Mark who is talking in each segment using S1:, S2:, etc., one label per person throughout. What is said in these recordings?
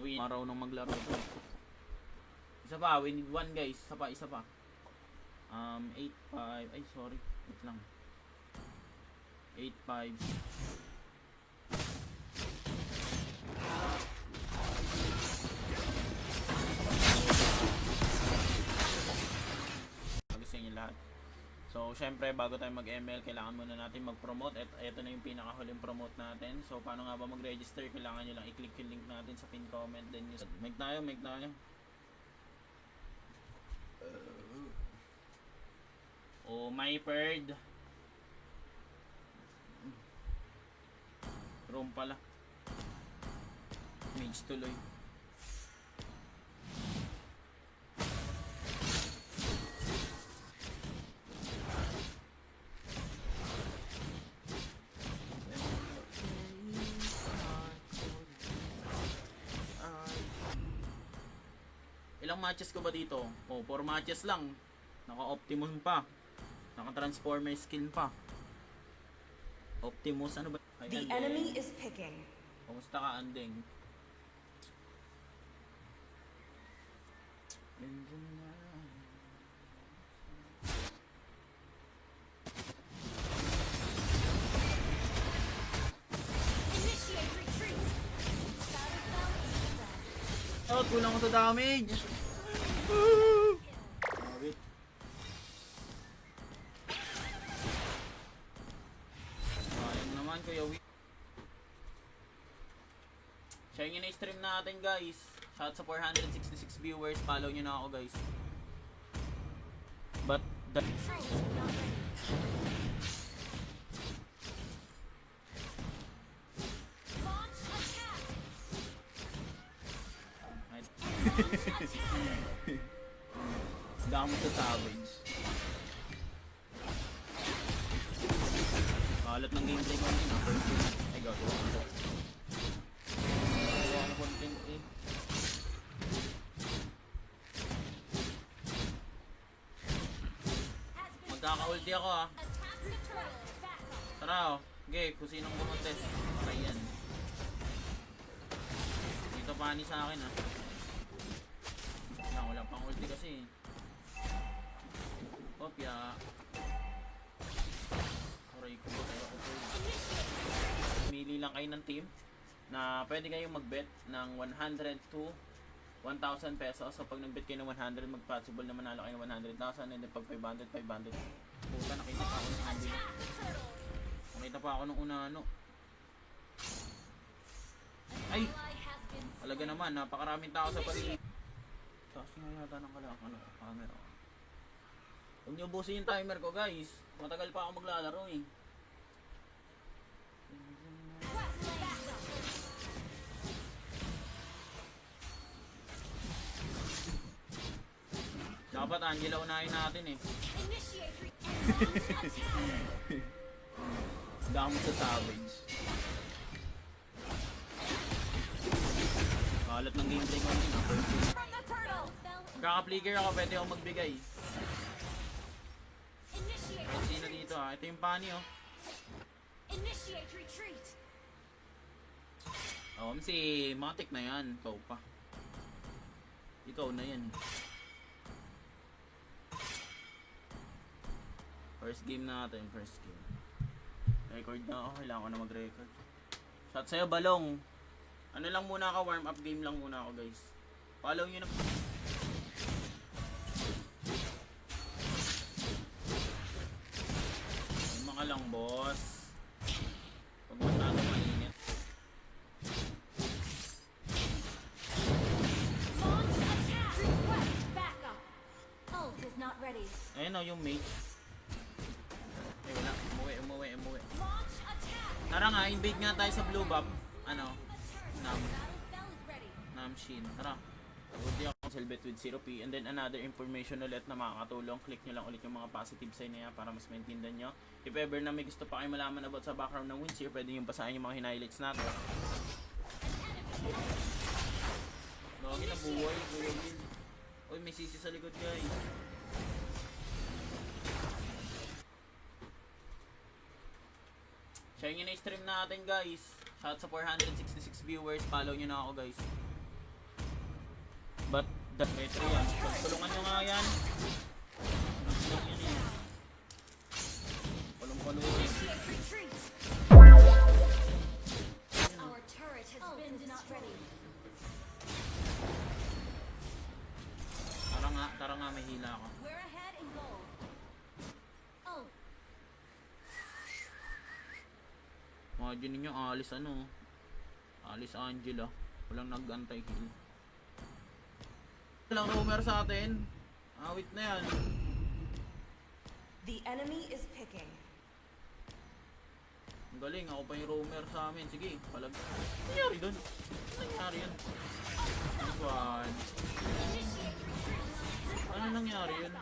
S1: win araw nang maglaro ito. Isa pa, we need one guys. Isa pa. 8-5. Ay, sorry. Wait lang. 8-5. Sa inyo lahat. So, syempre, bago tayo mag-ML, kailangan muna natin mag-promote. Ito na yung pinakahuling promote natin. So, paano nga ba mag-register? Kailangan nyo lang i-click yung link natin sa pin comment. Then, make tayo. Oh, my bird. Room pala. Mage tuloy. Ilang matches ko ba dito? Oh, 4 matches lang. Naka-Optimus pa. Naka-Transformer skin pa. Optimus, ano ba?
S2: The enemy is picking.
S1: Kumusta ka, Andeng?
S2: Initiate retreat.
S1: Oh, kulang ko sa damage. Wait. Sayang naman, Kuya Wii. Share nyo na yung stream natin, guys. Shout sa 466 viewers. Follow nyo na ako, guys. But the...
S2: Launch attack.
S1: Damo sa savage. Kalat ng gameplay ko na. Ay, gagawa ko. Gagawa ko content eh. Magkaka-ulti ako ah.
S2: Attack the turret. Back up.
S1: Tara oh. Okay, kung sinong kumontes. Para yan. Dito pani sa akin ah. Wala pang ulti kasi. Kopya. Aray ko ba tayo ako. Pumili lang kayo ng team na pwede kayong mag-bet ng 100 to 1,000 pesos. So pag nag-bet kayo ng 100, mag-possible na manalo kayo ng 100,000. And then pag 500, 500. Puta, nakita pa ako ng handi. Nakita pa ako ng una ano. Ay! Talaga naman, napakaraming tao sa paligid. Taas nga yata ng camera. Huwag niyo ubusin yung timer ko, guys. Matagal pa ako maglalaro eh. Dapat Angela unahin natin eh. Damo sa savage. Kalat ng gameplay ko na. Kaka-flicker ako, pwede ako magbigay. Kahit sino dito ha. Ito yung pani oh.
S2: Initiate retreat.
S1: Oh, si Matic na yan. Ikaw pa. Ikaw na yan. First game natin. First game. Record na ako. Kailangan ko na mag-record. Shot sa'yo, Balong. Ano lang muna ako. Warm up game lang muna ako, guys. Follow nyo na. Mga lang, boss. Pag masyado mainit.
S2: Launch attack. Request backup. Ult is not ready.
S1: Ayun o, yung mate. Ay, wala. Umuwi.
S2: Launch attack.
S1: Tara nga, invade nga tayo sa blue buff. Ano? Nam.
S2: Battle spell is ready.
S1: Namshin. Tara. Hindi ako Selbet with 0p. And then another information ulit na makakatulong. Click nyo lang ulit yung mga positive sign na yan para mas maintindihan nyo. If ever na may gusto pa kayo malaman about sa background ng Windsir, pwede nyo basahin yung mga highlights natin. Lagi na buhay. Uy, may sisi sa likod guys. Share nyo na yung stream natin guys. Shout sa 466 viewers. Follow nyo na ako guys. Metro yan. Tulungan nyo nga yan. Tulungan yan eh. Palong-paluin.
S2: Retreat. Our turret has been destroyed.
S1: Tara nga, may hila ako.
S2: We're ahead in goal. Oh,
S1: Imagine ninyo, Alice Angela. Walang nag-anti-heal. Walang roamer sa atin. Awit na yan.
S3: The enemy is picking.
S1: Ang galing, ako pa yung roamer sa amin. Sige, palag. Ano nangyari dun? Ano nangyari yan? This one. Ano nangyari yun?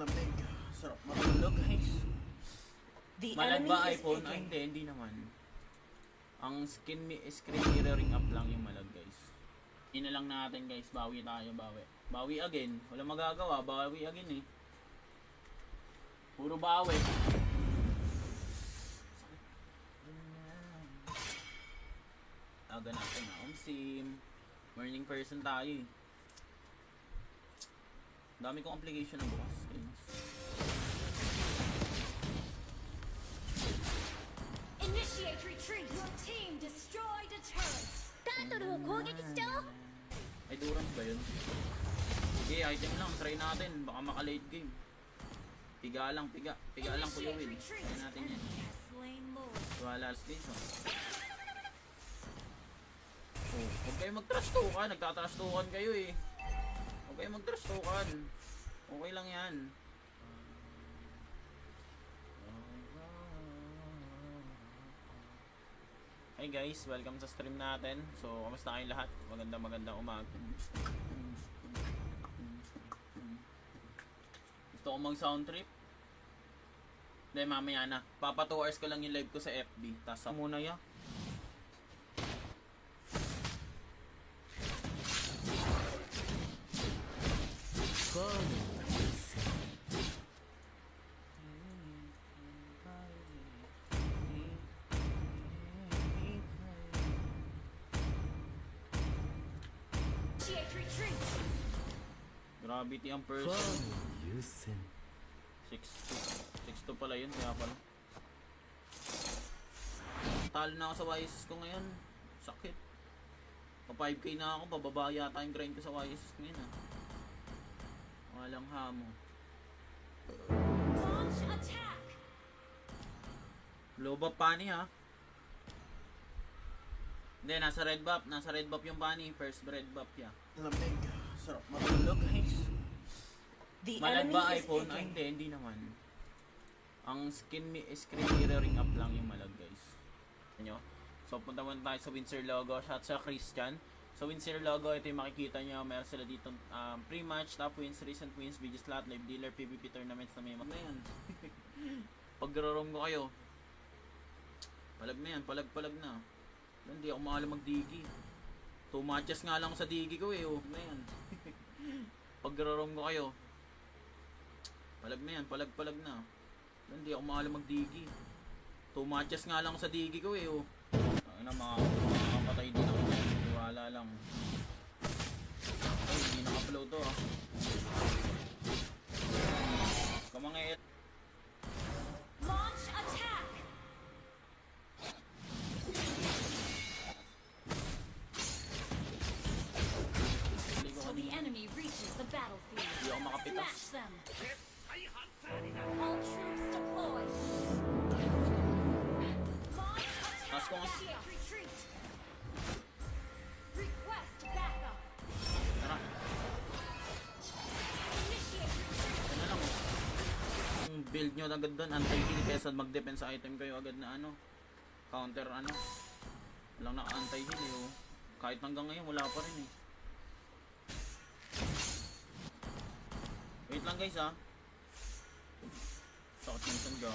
S1: Lamig. Sarap matulog, guys.
S3: The
S1: Malag
S3: enemy
S1: ba
S3: is
S1: iPhone? Ay,
S3: picking.
S1: hindi naman. Ang screen mirroring up lang yung malag, guys. Ina lang natin, guys. Bawi tayo, bawi. Bawi again. Wala magagawa. Bawi again eh. Puro bawi. Aga natin na sim. Morning person tayo eh. Dami kong application na bukas.
S2: initiate retreat. Your team destroyed a turret.
S1: Ay, Durance ba yun? Sige, item lang. Try natin. Baka maka-late game. Piga lang, piga. Piga lang, Kuya Will. Try natin yan.
S2: Slain Lord.
S1: Wala station. Oh, huwag kayo mag-trash talkan. Nagtatrash talkan kayo eh. Huwag kayo mag-trash talkan. Okay lang yan. Hey guys, welcome sa stream natin. So, kamusta kayong lahat? Magandang umaga. Gusto ko mag sound trip. Hindi, mamaya na. Papa 2 hours ko lang yung live ko sa FB. Tapos muna ya.
S2: Initiate retreat.
S1: Gravity ang person. 6'2". 6'2 pala yun, kaya pala. Talo na ako sa YSS ko ngayon. Sakit. Pa 5k na ako, bababa yata yung grind ko sa YSS ko ngayon ah. Walang hamo.
S2: Launch attack.
S1: Low buff pani ha. Hindi, nasa red buff yung pani. First red buff ya. Lamig. Sarap matulog guys.
S3: The
S1: Malag
S3: enemy
S1: ba
S3: is
S1: iPhone? Ay,
S3: picking.
S1: hindi naman. Ang screen mirroring up lang yung malag guys. Nyo? So punta muna tayo sa Windsor logo. Shout sa Christian. So Windsor logo, ito yung makikita nyo. Meron sila dito pre-match, top wins, recent wins, video slot, live dealer, PvP tournaments na may na yan. Pag-roam ko kayo. Palag na yan, palag na. Hindi ako maalam mag-digi. 2 matches nga lang sa digi ko eh. Oh, na yan. Pag-roam ko kayo. Palag na yan, palag na. Hindi ako maalam mag-digi. 2 matches nga lang sa digi ko eh. Oh. Ang makapatay din ako. Wala lang. Ay, hindi naka-upload to ah. Kamangit.
S2: Launch attack. So the enemy reaches the battlefield.
S1: Hindi ako makapitas.
S2: Smash them. All troops deployed. Launch
S1: Taas ko nga.
S2: attack. Initiate retreat. Request backup.
S1: Tara.
S2: Initiate retreat.
S1: Ano lang. Yung build nyo agad doon. Anti-heal kesa mag-defense sa item kayo agad na ano. Counter ano. Walang naka-anti-heal eh. Oh. Kahit hanggang ngayon wala pa rin eh. Wait lang guys ah. Sakot minsan ka.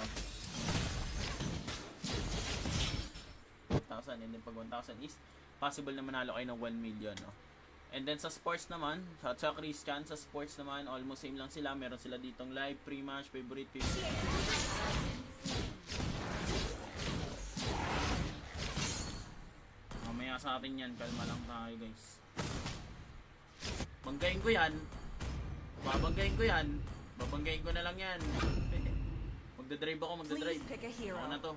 S1: 1,000 and then pag 1,000 is possible na manalo kayo ng 1 million no? And then sa sports naman, sa Christian, sa sports naman almost same lang sila. Meron sila ditong live, pre-match, favorite team. Mamaya sa atin yan, kalma lang tayo guys. Banggain ko yan. Babanggain ko yan. Babanggain ko na lang yan. Magdadrive ako, magdadrive.
S3: Please pick a hero.
S1: Ako na to.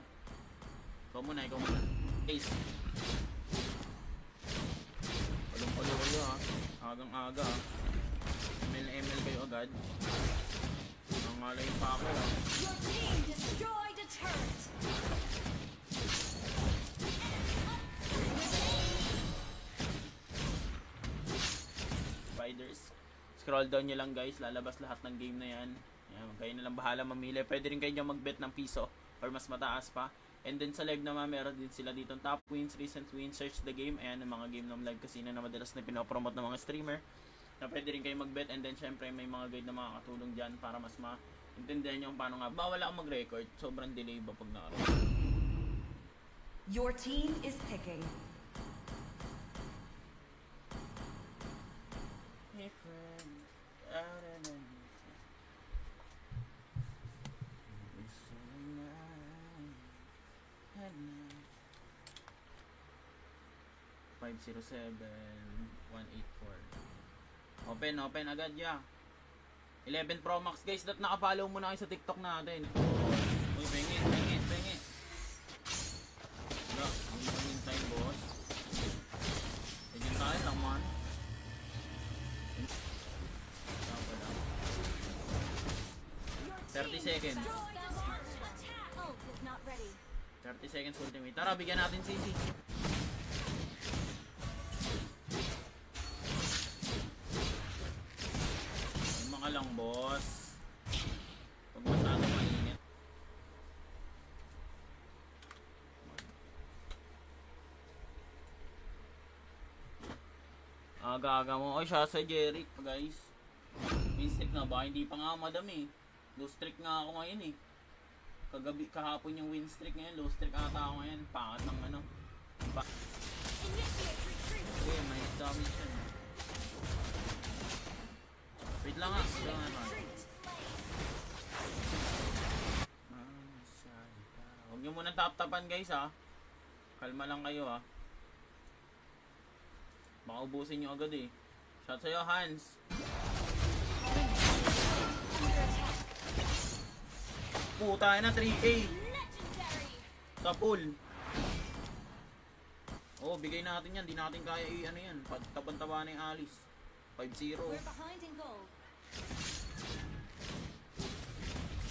S1: Ikaw muna, ikaw muna. Ace. Palong-palo kayo ha. Agang-aga ha. ML kayo agad. Nangalay pa ako ha.
S2: Your team destroyed a turret.
S1: Spiders. Scroll down nyo lang guys. Lalabas lahat ng game na yan. Ayan, kayo na lang bahala mamili. Pwede rin kayo dyan mag-bet ng piso or mas mataas pa. And then sa live naman, meron din sila dito top wins, recent wins, search the game. Ayan, ang mga game ng live casino na madalas na pinopromote ng mga streamer. Na pwede rin kayo mag-bet. And then syempre may mga guide na makakatulong dyan para mas maintindihan nyo kung paano nga. Bawal ako mag-record. Sobrang delay ba pag nakaroon.
S3: Your team is picking.
S1: Hey friend, out and in. It's so nice at night. 507-184. Open agad ya. 11 Pro Max guys, that naka-follow muna kayo sa TikTok natin. Uy, pengi. Wala, ang time boss. Ganyan tayo lang man. 30 seconds.
S2: Ult is not ready.
S1: 30 seconds ultimate. Tara, bigyan natin CC. Yung mga lang, boss. Huwag masyado mainit. Aga-aga mo. Ay, siya sa Jeric, guys. Mistake na ba? Hindi pa nga madami. Low streak nga ako ngayon eh. Kahapon yung win streak ngayon, low streak ata ako ngayon. Pangat ng ano.
S2: Initiate retreat.
S1: Okay, may damage yan. Wait lang nga. Huwag nyo muna tap-tapan guys ha. Kalma lang kayo ha. Baka ubusin nyo agad eh. Shot sa'yo, Hans. Puta na, 3K.
S2: Legendary.
S1: Sa pool. Oh, bigay natin yan. Di natin kaya ano yan. Taban-taba na yung Alice. 5-0.
S2: We're behind in gold.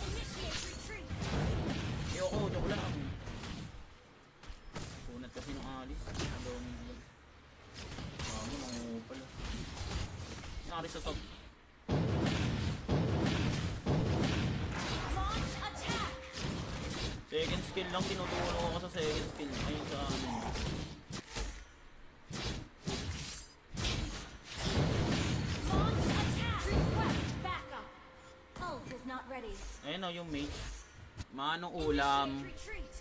S2: Initiate retreat.
S1: Ayoko, joke lang. Punat kasi ng Alice. Hello, nila. Mangungo pala. Nangyari sa sub.
S2: Launch attack.
S1: Second skill lang, tinutulong ako sa second skill. Ayun sa ano.
S2: Launch attack. Request backup. Ult is not ready.
S1: Ayun o, yung mage. Manong ulam.
S2: Initiate retreat.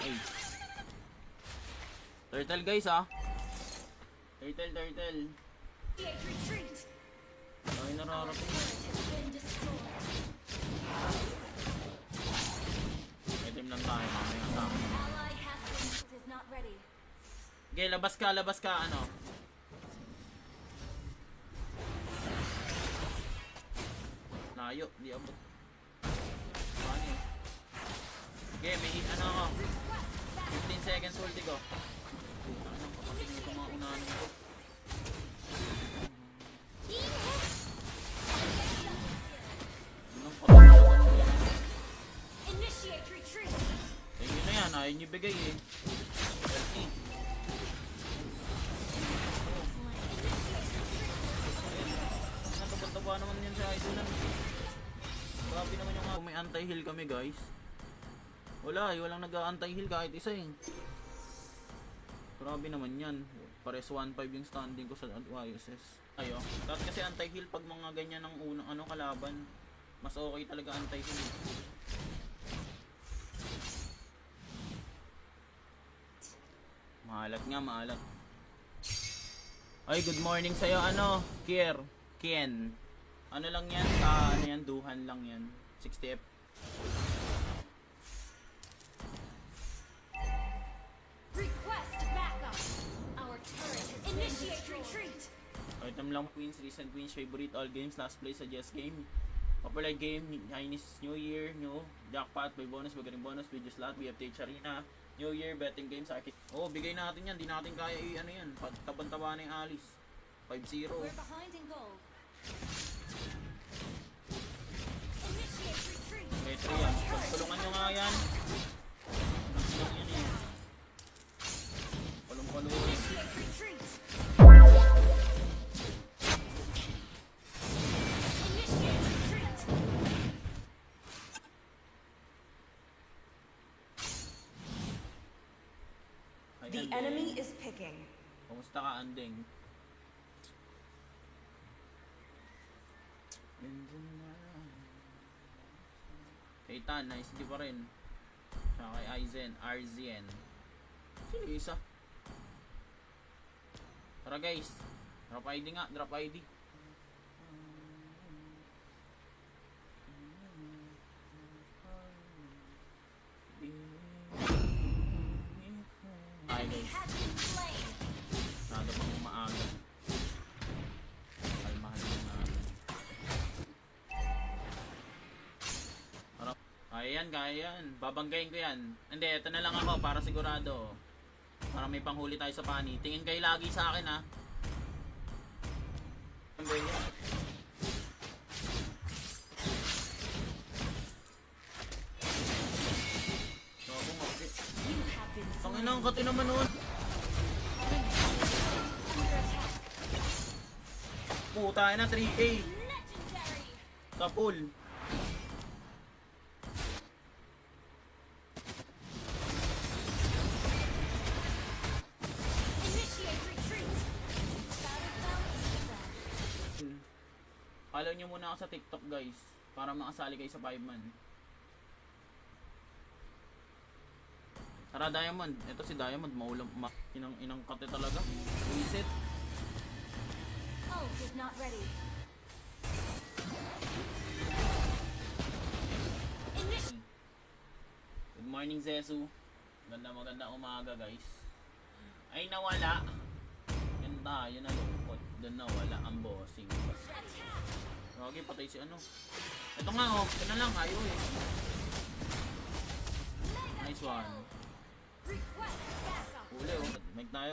S1: Ay. Turtle guys ah. Turtle.
S2: Initiate retreat.
S1: Ay, nararating.
S2: Turret has been destroyed.
S1: Item lang tayo. Mamaya sa akin.
S2: Ally has been. Ult is not ready.
S1: Okay, labas ka, ano. Layo, di abot. Paano yun? Okay, may ano ako.
S2: Request backup.
S1: 15 seconds ulti ko. Puta na, kapatid nito mga unahan ko. Anong pagkakaroon mo yan?
S2: Initiate retreat.
S1: Ayun na yan, ayaw nyo bigay eh. LT. Nataba naman yan sa idolan. Grabe naman yung may anti-heal kami guys. Walang nag-anti-heal kahit isa eh. Grabe naman yan. Pares 1.5 yung standing ko sa YSS. Ayo. Tapos kasi anti-heal pag mga ganyan ng unang ano kalaban. Mas okay talaga anti-heal. Maalat nga, maalat. Ay, good morning sa'yo, ano, Ken. Ano lang yan, ano yan, duhan lang yan. 60F.
S2: Request backup. Our turret has initiate retreat.
S1: Item lang Queens, recent Queens, favorite all games, last place, suggest game. Popular game, Chinese New Year, new jackpot, by bonus, magaling bonus, video slot, BFTH Arena, New Year, betting games, arcade. Oh, bigay natin yan, di natin kaya ano yan, pagtaban-taba na yung Alice. 5-0.
S2: We're behind in gold. Initiate retreat.
S1: Okay, 3 yan. Tulungan nyo nga yan. Tulungan yan eh. Palong-palong.
S2: Initiate retreat. Initiate retreat.
S3: The
S1: Ayan,
S3: enemy
S1: Deng.
S3: is picking.
S1: Kumusta ka, Andeng? Kay Tan, nice di pa rin. Saka kay Aizen, Arzien. Sino yung isa? Tara guys, drop ID nga, drop ID. Ay
S2: Enemy
S1: guys,
S2: has been slain.
S1: nado pang umaaga. Kalmahan lang natin. Kaya yan, kaya yan. Babanggayin ko yan. Hindi, eto na lang ako para sigurado. Para may panghuli tayo sa pani. Tingin kayo lagi sa akin ha. Babanggayin yan. Bago nga.
S2: You have been slain.
S1: Tangin ang kati naman nun.
S2: Under attack.
S1: Puta na 3K.
S2: Legendary.
S1: Sa pool.
S2: Initiate retreat. Battleground.
S1: Follow nyo muna ako sa TikTok guys. Para makasali kayo sa 5-man. Tara Diamond. Ito si Diamond. Maulam. Inang kate talaga. Visit.
S2: Ult is not ready. Initiate.
S1: Good morning Zesu. Maganda umaga guys. Ay nawala. Yan tayo nalungkot. Doon nawala ang bossing.
S2: Attack.
S1: Okay, patay si ano. Ito nga oh. Ito na lang. Ayaw eh.
S2: Mega
S1: Nice
S2: kill.
S1: one.
S2: Request backup.
S1: Uli oh. Make tayo.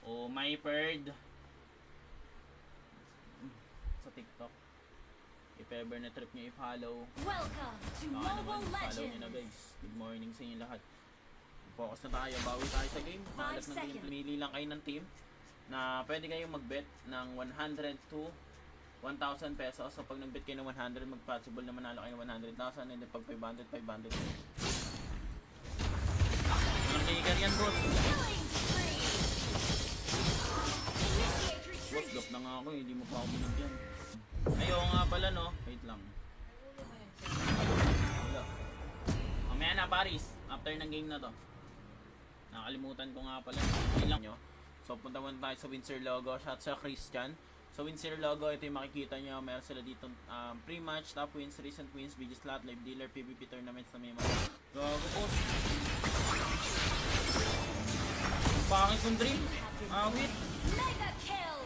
S1: Oh my bird. Sa TikTok. If ever na trip nyo i-follow.
S2: Welcome to
S1: Baka
S2: Mobile
S1: naman, follow nyo na
S2: Legends.
S1: guys. Good morning sa inyo lahat. Focus na tayo, bawi tayo sa game. Malas ng game.
S2: seconds.
S1: Pumili lang kayo ng team na pwede kayong mag-bet ng 100 to 1,000 pesos. So pag nag-bet kayo ng 100, mag-possible na manalo kayo ng 100,000. And then pag 500, 500. Anong trigger yan, boss?
S2: Killing spree. Initiate
S1: Boss,
S2: retreat.
S1: gap na nga ako eh. Hindi mo pa ako binigyan. Ayaw nga pala, no? Wait lang. Wala. Mamaya na, Paris. After ng game na to. Nakalimutan ko nga pala. Ilang nyo. So, punta muna tayo sa Windsor logo. Shout sa Christian. So, Windsor logo, ito yung makikita nyo. Meron sila dito pre-match, top wins, recent wins, video slot, live dealer, PvP tournaments na may mga. Gago, boss. Pangit kong dream. Awit.
S2: Mega kill.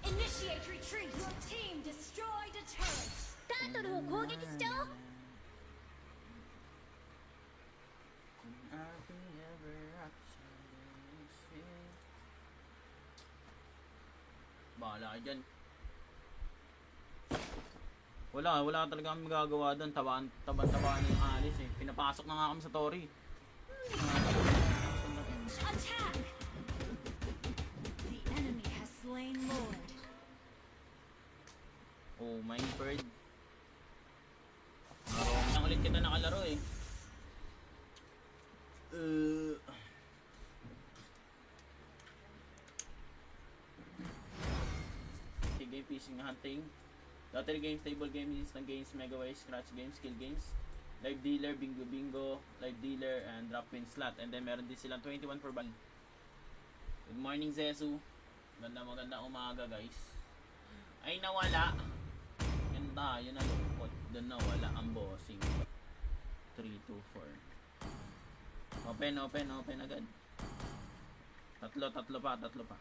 S2: Initiate retreat. Your team destroyed a turret. タートルを攻撃しちゃおう。
S1: Bahala ka dyan. Wala talaga kami magagawa doon. Taban-tabaan yung alis eh. Pinapasok na nga kami sa Tori.
S2: Attack. The enemy has slain Lord.
S1: Oh my bird. Marami lang ulit kita nakalaro eh. Game fishing hunting. Lottery games, table games, instant games, mega ways, scratch games, skill games, live dealer, bingo, live dealer, and drop win slot. And then meron din silang 21 per bag. Good morning Zesu. Maganda umaga guys. Ay nawala. Yan tayo nalungkot. Doon na wala ang bossing. 3, 2, 4. Open agad. Tatlo pa.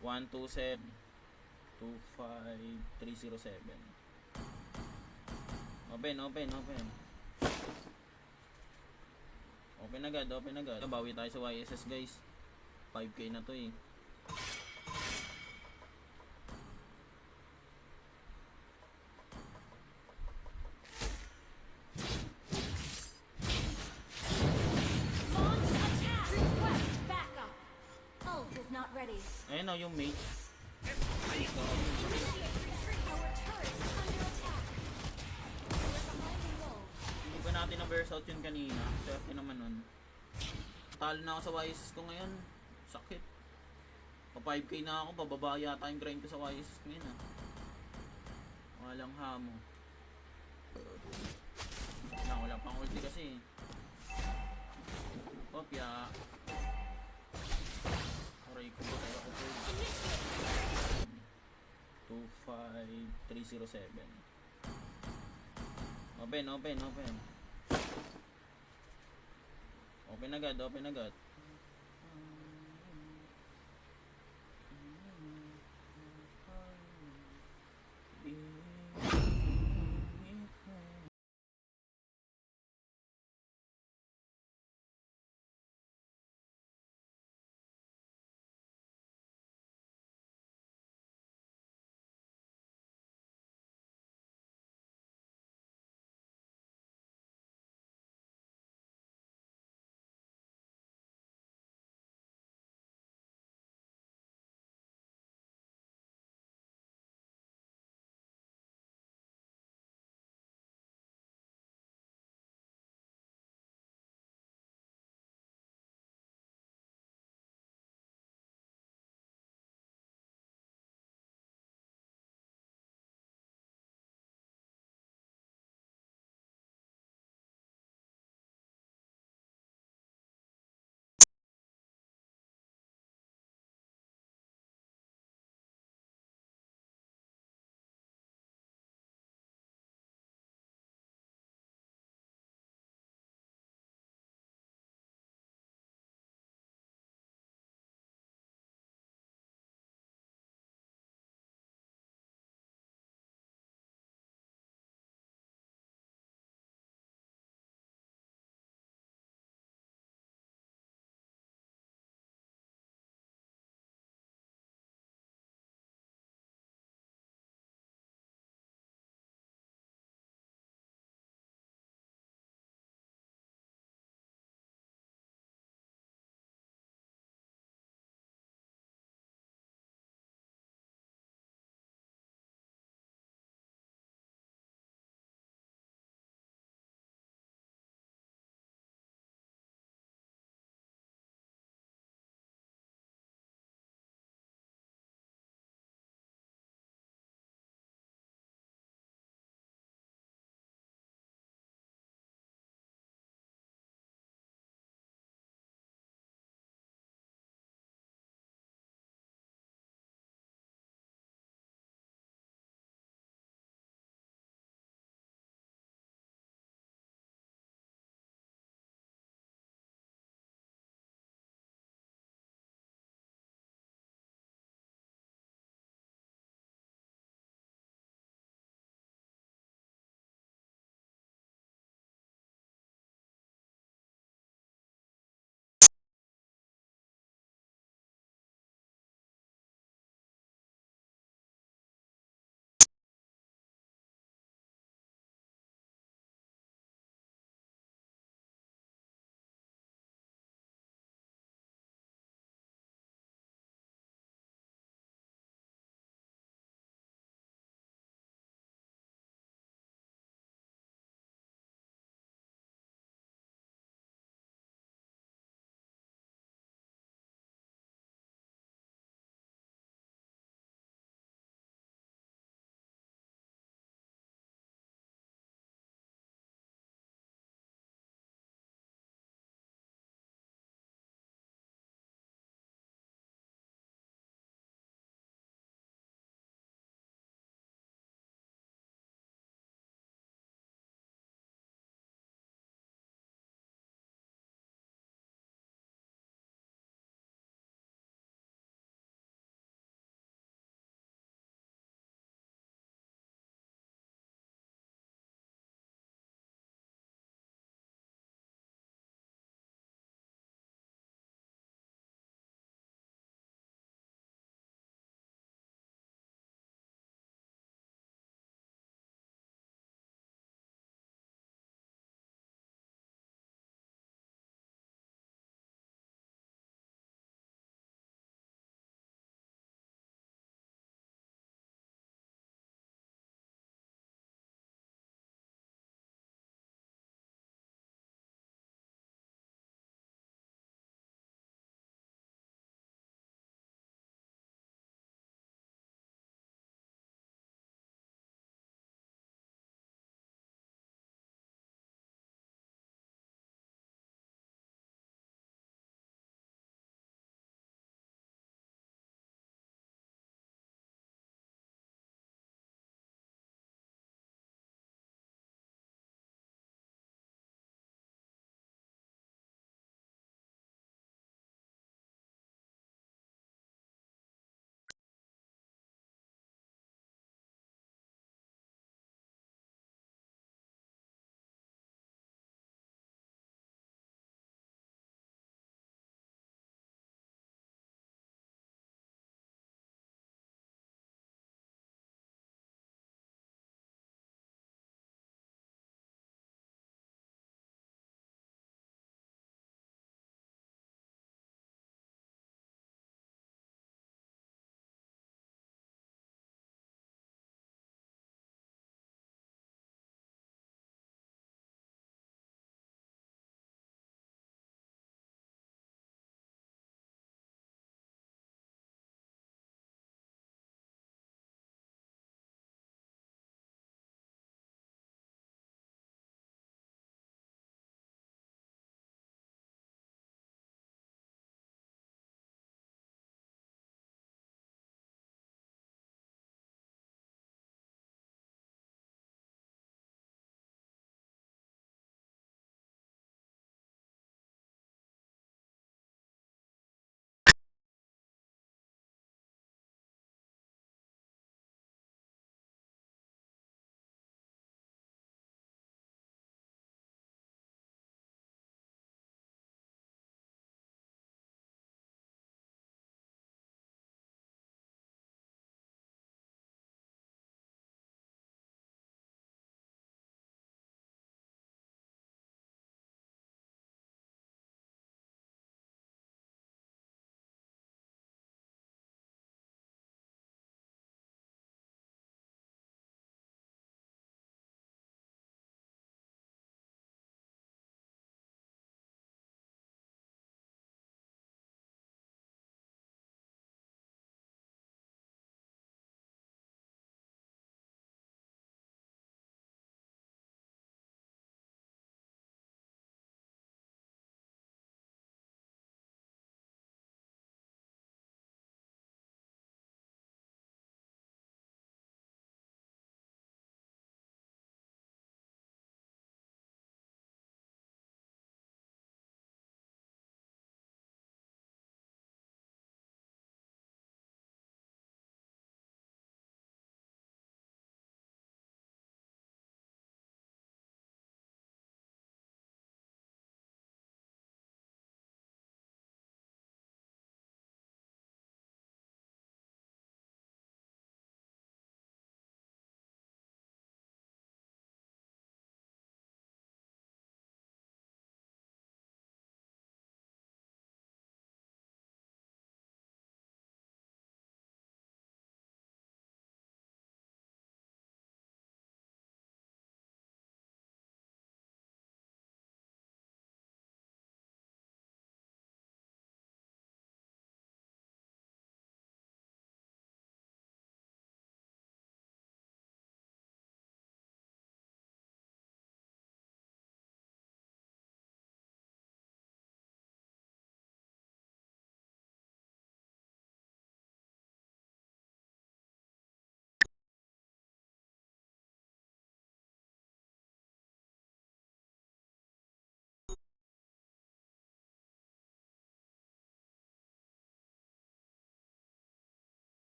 S1: 1, 2, 7. 2, 5, 3, 0, 7. Open. Open agad. Bawi tayo sa YSS guys. 5k na to eh.
S2: Launch attack! Request backup!
S3: Ult is not ready.
S1: Ayun o yung mate.
S2: Initiate retreat! Our turret is under attack! We're behind the wall.
S1: Hindi ba natin na-burst out yun kanina? Swerte naman nun. Talo na ako sa YSS ko ngayon. Sakit. Pa 5k na ako. Bababa yata yung grind ko sa YSS ngayon ah. Walang hamo. Wala pang ulti kasi. Kopya. Aray ko ba kaya ako 2, 5, 3, 0, 7. Open. Open agad.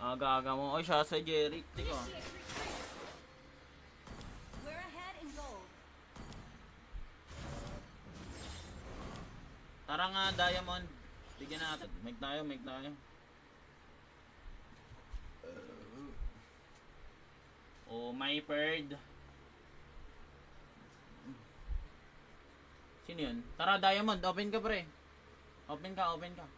S1: Aga-aga mo. Ay, siya sa Jeric. Tiko.
S2: Initiate retreat.
S3: We're ahead in gold.
S1: Tara nga, Diamond. Bigyan natin. Make tayo, make tayo. Oh, my bird. Sino yun? Tara, Diamond. Open ka, pre. Open ka, open ka.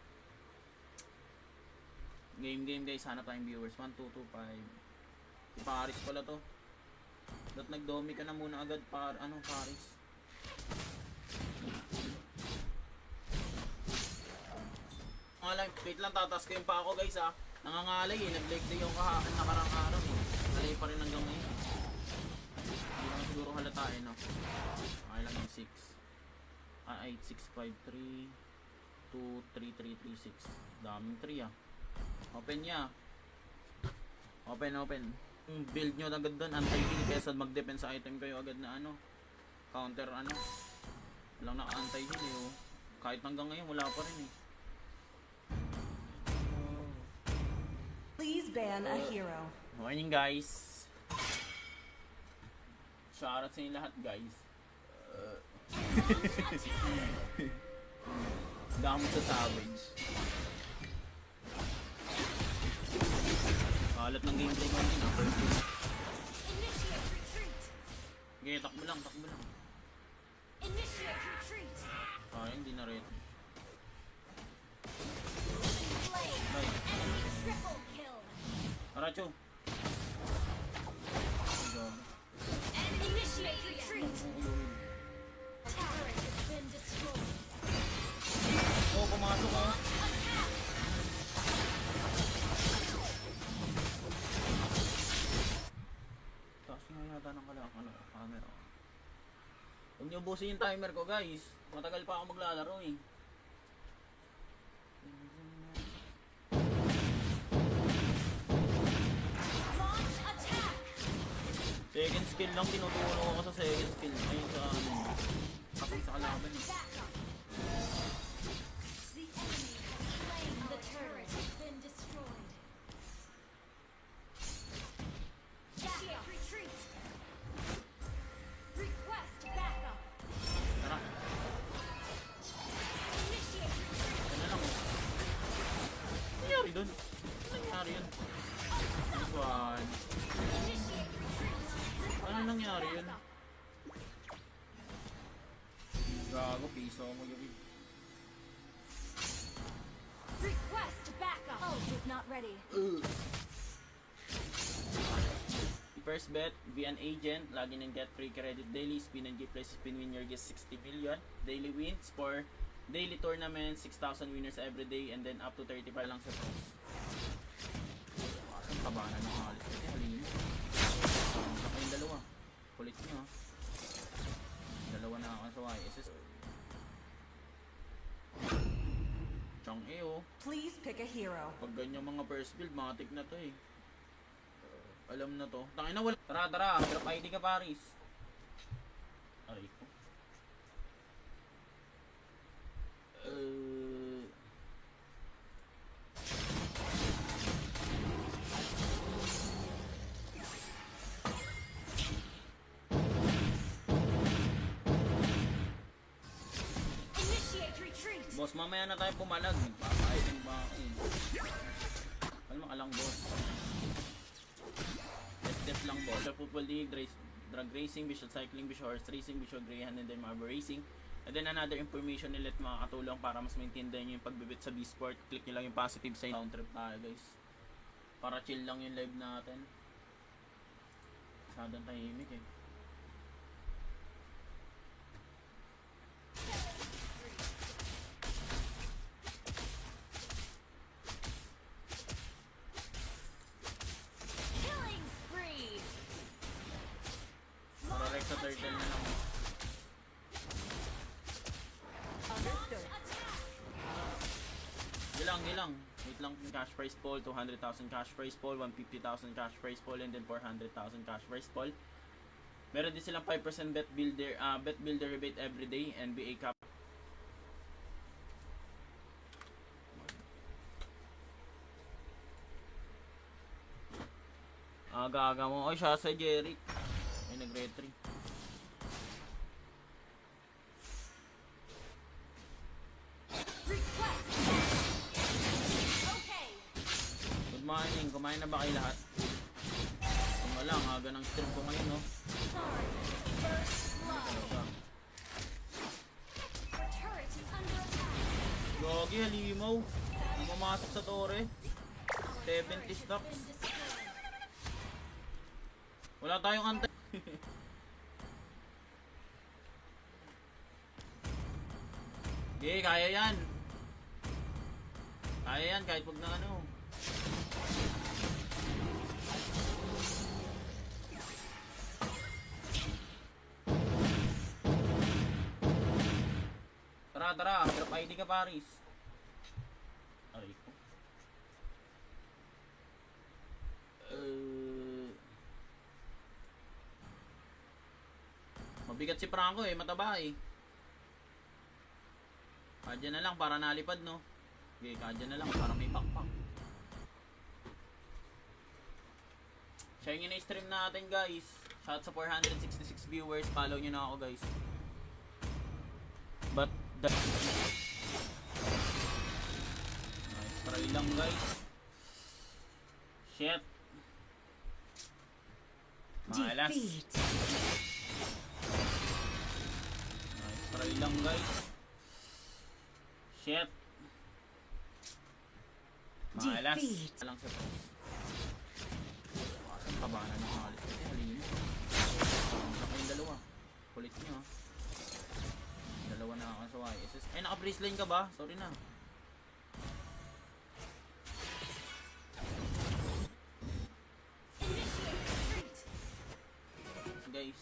S1: Game guys. Hanap tayong viewers. 1, 2, 2, 5. Si Paris pala to. Dapat nagdomi ka na muna agad. Paris. Wait lang, tatas ko yung pa ako guys ha. Nangangalay eh. Nag-leg day yung nakarang araw eh. Nalay pa rin hanggang ngayon. Hindi naman siguro halata eh no. Okay lang yung 6. 8, 6, 5, 3, 2, 3, 3, 3, 6. Daming 3 ah. Open niya. Open. Build nyo agad doon. Anti-heal kesa mag-defend sa item kayo agad na ano. Counter ano. Walang naka-anti-heal eh oh. Kahit hanggang ngayon wala pa rin eh.
S3: Please ban a hero.
S1: Morning guys. Shoutout sa inyo lahat guys. Dami sa savage. Kalat ng gameplay ko yun.
S2: Initiate retreat.
S1: Okay, takbo lang.
S2: Initiate retreat.
S1: Hindi na rin.
S2: Slain.
S1: Bye.
S2: Enemy triple kill.
S1: Aracho.
S2: Initiate retreat. Turret has been destroyed.
S1: Oh, pumasok oh.
S2: Attack.
S1: Taas nga yata ng camera. Huwag niyo ubusin yung timer ko guys. Matagal pa ako maglalaro eh.
S2: Launch attack.
S1: Second skill lang, tinuturo ako sa second skill. Ayun sa ano. Kapag sa kalaban eh.
S2: Backup. The enemy has slain. The turret has been destroyed. Initiate retreat. Request backup.
S1: Tara,
S2: Initiate retreat.
S1: yan na lang oh. Ano nangyari dun? Ano nangyari yun? This one.
S2: Initiate retreat.
S1: Ano nangyari yun? Gago, piso mo yun.
S2: Request backup.
S3: Ult is not ready.
S1: First bet, be an agent, login and get free credit daily, spin and give places, spin win your guess 60 million, daily wins for daily tournament, 6,000 winners every day, and then up to 35 lang sa pros. Ang kabanan ng halos. Kasi halin nyo. Saka yung dalawa. Kulit nyo ha. Dalawa na ako sa YSS. Chang oh.
S3: Please pick a hero.
S1: Pag ganyan mga first build, matik na to eh. Alam na to. Tangina wala. Tara. Drop ID ka Paris. Aray ko.
S2: Initiate retreat.
S1: Boss, mamaya na tayo pumalag. Nagpapa-item ba ako eh. Alam ka lang boss. Step lang boss. Sa Football League, drag racing, visual cycling, visual horse racing, visual greyhound, and then marble racing. And then another information nila at makakatulong para mas maintindihan nyo yung pagbibit sa B-Sport. Click nyo lang yung positive side. Sound trip tayo guys. Para chill lang yung live natin. Masyadong tahimik eh.
S2: Killing spree.
S1: Para Rex sa turtle na lang.
S3: Understood.
S1: Gilang. Wait lang, cash prize pool, 200,000 cash prize pool, 150,000 cash prize pool, and then 400,000 cash prize pool. Meron din silang 5% bet builder rebate every day, NBA Cup. Aga-aga mo. Ay, siya sa Jeric. Ay, nag-retry.
S2: Request. Okay.
S1: Good morning. Kumain na ba kayo lahat? Kung wala, ang aga ng stream ko ngayon, no?
S2: Sorry. First blood.
S1: Talaga.
S2: Our turret is under attack.
S1: Gogi, halimaw. Namamasok sa tore. 70
S2: Turret has
S1: stocks.
S2: been destroyed.
S1: Wala tayong antay. Okay, kaya yan. Kaya yan kahit wag na ano. Tara, tara. Drop ID ka, Paris. Aray ko. Mabigat si Franco eh, mataba eh. Kadya na lang para nalipad, no? Okay, kadya na lang para may pakpak. Share nyo na yung stream natin, guys. Shout sa 466 viewers. Follow nyo na ako, guys. But the... Nice try lang, guys. Shit. Malas.
S3: Defeat.
S1: Nice try lang, guys. Shit. Malas.
S3: Defeat.
S1: Lang sa press. Asan pa ba na nakalis? Ito, halin nyo. Sa kayong dalawa. Kulit nyo, ha. Dalawa na ako sa YSS. Ay, naka-breeze line ka ba? Sorry na.
S2: Initiate retreat.
S1: Guys.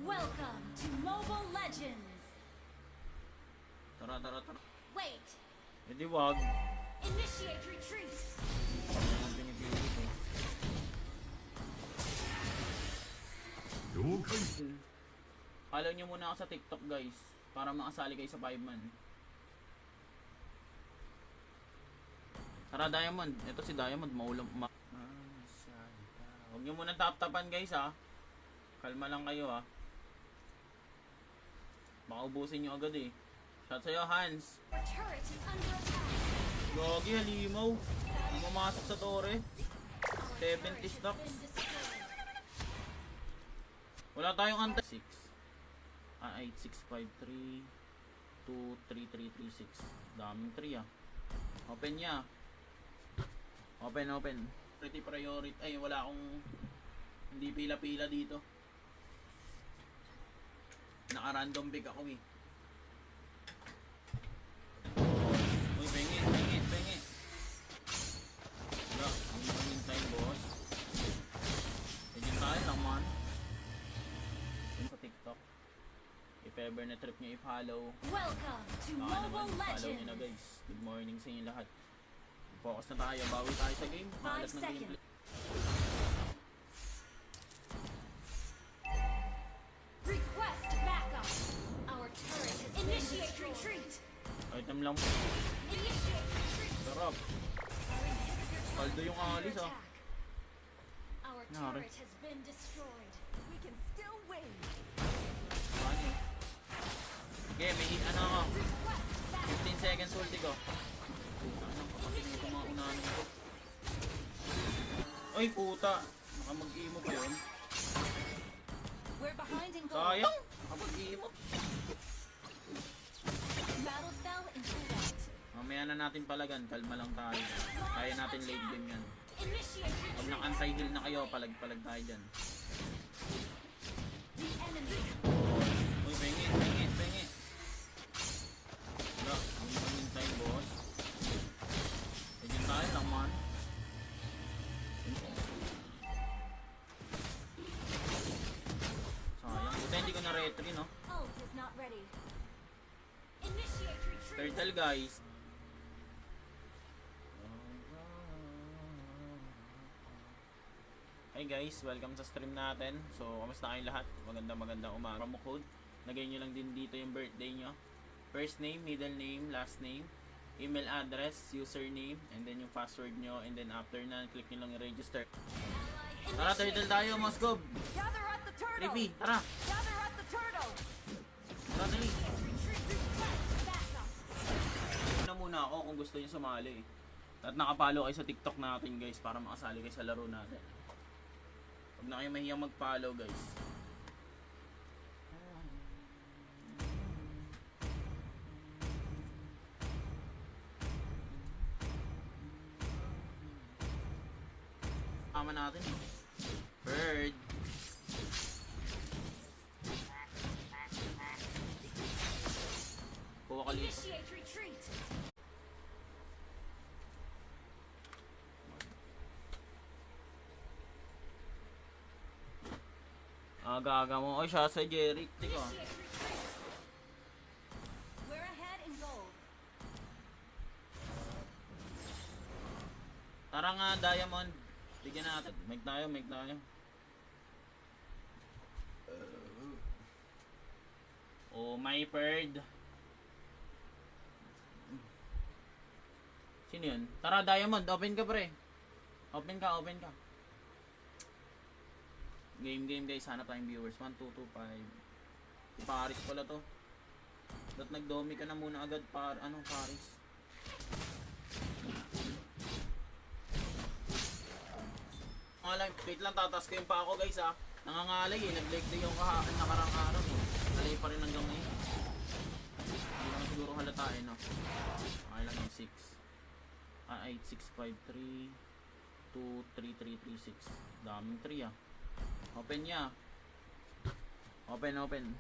S2: Welcome to Mobile Legends.
S1: Tara, tara, tara.
S2: Wait.
S1: Hindi wag.
S2: Initiate retreat.
S1: Ang pinipilit eh. Follow nyo muna ako sa TikTok, guys. Para makasali kayo sa 5-man. Tara, Diamond. Ito si Diamond. Maulam. Huwag nyo muna tap-tapan, guys, ha. Kalma lang kayo, ha. Baka ubusin nyo agad, eh. Shot sa'yo, Hans.
S2: Our turret is under attack.
S1: Gogi, halimaw. Namamasok sa tore.
S2: Our
S1: 70
S2: turret has
S1: stocks.
S2: been destroyed.
S1: Wala tayong antay. 6. 8, 6, 5, 3, 2, 3, 3, 3, 6. Daming 3 ah. Open niya. Open, open. Pretty priority. Ay, wala akong hindi pila-pila dito. Naka-random pick ako eh. Uy, pengit, pengit, pengit. Wala, hindi kami time, boss. Medyo tayo lang man. Sa TikTok. If ever na trip nyo i-follow,
S2: Welcome to
S1: baka
S2: Mobile
S1: naman follow nyo na,
S2: Legends.
S1: guys. Good morning sa inyo lahat. Focus na tayo, bawi tayo sa game. Mahalat ng
S2: 5
S1: gameplay.
S2: Request backup. Our turret has initiate retreat.
S1: Item lang.
S2: Initiate retreat.
S1: Sarap. Paldo yung alis ah.
S2: Our
S1: Nari.
S2: turret has been destroyed.
S3: We can still win.
S1: Ano? Okay, may ano ako.
S2: Request backup.
S1: 15 seconds ulti ko. Anong kapatid ko mga unahan ko. Ay puta. Baka mag-imo pa yun.
S3: We're behind in gold.
S1: Sayang. Baka mag-imo.
S3: Battle fell in cooldown.
S1: Mamaya na natin palagan. Kalma lang tayo. Kaya natin late game yan.
S2: Initiate
S1: Pag
S2: retreat.
S1: nang-anti-heal na kayo, palag-palag tayo dyan.
S2: The enemy.
S1: Uy, pengit, pengit, pengit. Wala, hindi kami time, boss. Medyo tayo lang, man. Sayang. Buti hindi ko na-retry, no?
S3: Ult is not ready.
S2: Initiate retreat.
S1: Turtle, guys. Hey guys, welcome sa stream natin. So, kamusta kayong lahat? Magandang umaga. Promo code. Lagay nyo lang din dito yung birthday nyo. First name, middle name, last name. email address, username, and then yung password nyo, and then after na, click nyo lang yung register. Tara, turtle tayo, Moskov!
S3: Gather at the turtle.
S1: Creepy, tara!
S3: Gather at the turtle.
S1: Tara, dali!
S2: Request backup.
S1: Na muna ako kung gusto nyo sumali. At nakapalo kayo sa TikTok natin guys para makasali kayo sa laro natin. Huwag na kayo mahiyang mag-follow guys. Tama natin eh. Bird. Kuha ka dito.
S2: Initiate retreat.
S1: Aga-aga mo. Oy, siya sa Jeric. Tiko.
S2: Initiate retreat.
S3: We're ahead in gold.
S1: Tara nga, Diamond. Bigyan natin. Make tayo, make tayo. Oh, my bird. Sino yun? Tara, Diamond. Open ka, pre. Open ka, open ka. Game guys. Hanap tayong viewers. 1, 2, 2, 5. Si Paris pala to. Ba't nagdomi ka na muna agad, Paris? Wait lang, tatas ko yung pa ako guys ha. Nangangalay eh, nag-leg day yung nakarang araw eh. Nalay pa rin hanggang ngayon. Hindi naman siguro halata eh no. Okay lang yung 6. 8, 6, 5, 3, 2, 3, 3, 3, 6. Daming 3 ah. Open niya. Open.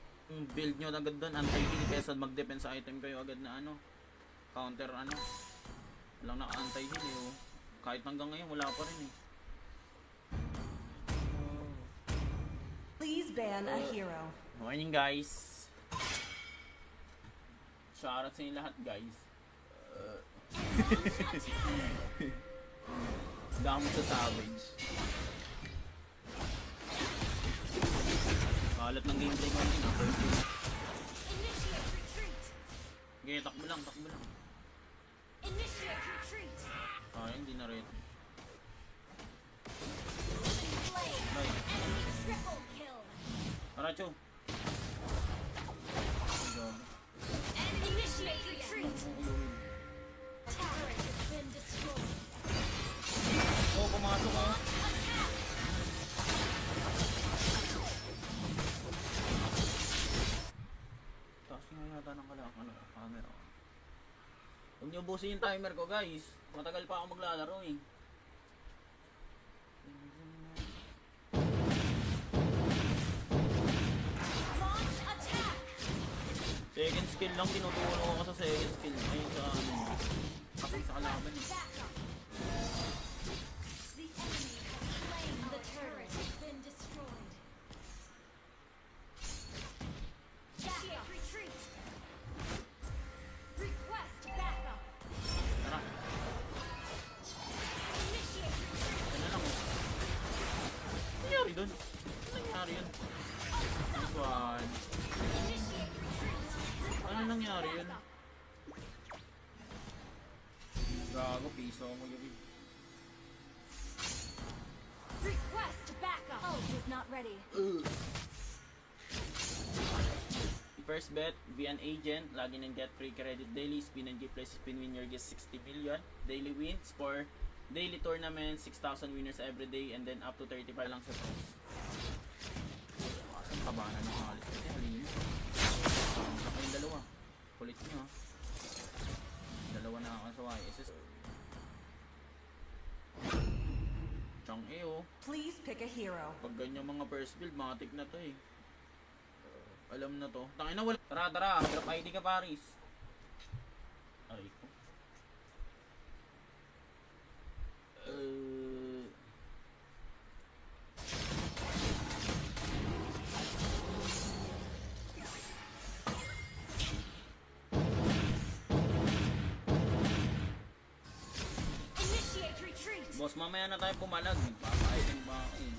S1: Build nyo agad doon, anti-heal kesa mag-defense sa item kayo agad na ano. Counter ano. Walang naka-anti-heal eh oh. Kahit hanggang ngayon wala pa rin eh.
S3: Please ban a hero.
S1: Morning guys. Shoutout sa inyo lahat guys. Damo sa savage. Kalat ng gameplay ko rin.
S2: Initiate retreat.
S1: Okay, takbo lang.
S2: Initiate retreat.
S1: Hindi na rin.
S2: Slain.
S1: Bye.
S2: Enemy triple kill.
S1: Tara, Chu.
S2: Initiate retreat. Turret has been destroyed.
S1: Oh, pumasok ah.
S2: Attack.
S1: Taas nga yata ng camera. Huwag niyo ubusin yung timer ko guys. Matagal pa ako maglalaro eh.
S2: Launch attack.
S1: Second skill lang, tinutulong ako sa second skill. Ayun sa ano. Kapag sa kalaban eh.
S2: Backup. The enemy has slain the turret. Has been destroyed. Initiate retreat. Request backup.
S1: Tara,
S2: Initiate retreat.
S1: ano lang oh. Ano nangyari dun? Ano nangyari yun? This one.
S2: Initiate retreat.
S1: Ano nangyari yun?
S2: Backup.
S1: Gago, piso mo yun.
S2: Request backup.
S3: Ult is not ready.
S1: First bet, be an agent, login and get free credit daily, spin and give plus spin win your guess 60 million, daily wins for daily tournament, 6,000 winners every day, and then up to 35 lang sa price. Ang kabanan ng halis kasi halin. Ang kayong dalawa. Kulit nyo. Dalawa na ako sa YSS. Chang oh.
S3: Please pick a hero.
S1: Pag ganyan mga first build, matik na to eh. Alam na to. Tangin na wala. Tara. Drop ID ka, Paris. Ay ko.
S2: Initiate retreat.
S1: Boss, mamaya na tayo pumalag. Papaitin ba ako eh.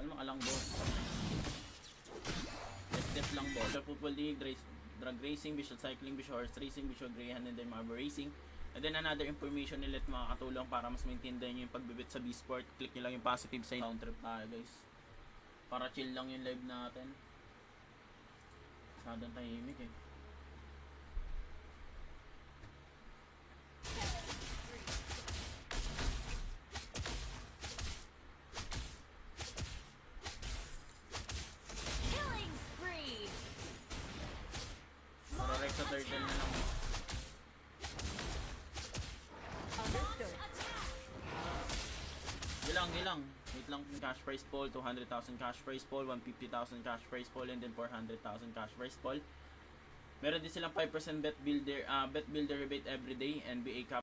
S1: Alam mo, alang boss. Step lang boss. Sa Football League, drag racing, visual cycling, visual horse racing, visual greyhound, and then marble racing. And then another information nila at makakatulong para mas maintindihan nyo yung pagbibit sa B-Sport. Click nyo lang yung positive side. Sound trip tayo guys. Para chill lang yung live natin. Masyadong tahimik eh.
S2: Killing spree.
S1: Para Rex sa turtle na lang.
S3: Understood.
S1: Gilang. Wait lang, cash prize pool, 200,000 cash prize pool, 150,000 cash prize pool, and then 400,000 cash prize pool. Meron din silang 5% bet builder rebate every day, NBA Cup.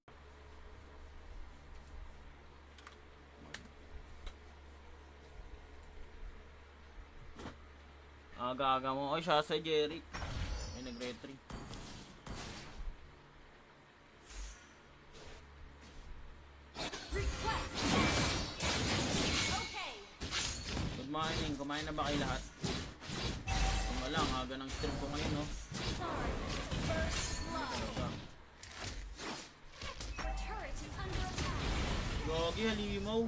S1: Aga-aga mo. Ay, siya sa Jerry. Ay, nag-retry.
S2: Request. Okay.
S1: Good morning. Kumain na ba kayo lahat? Kung wala, ang aga ng stream ko ngayon, no?
S2: Sorry. First blood.
S1: Talaga.
S2: Our turret is under attack.
S1: Gogi, halimaw.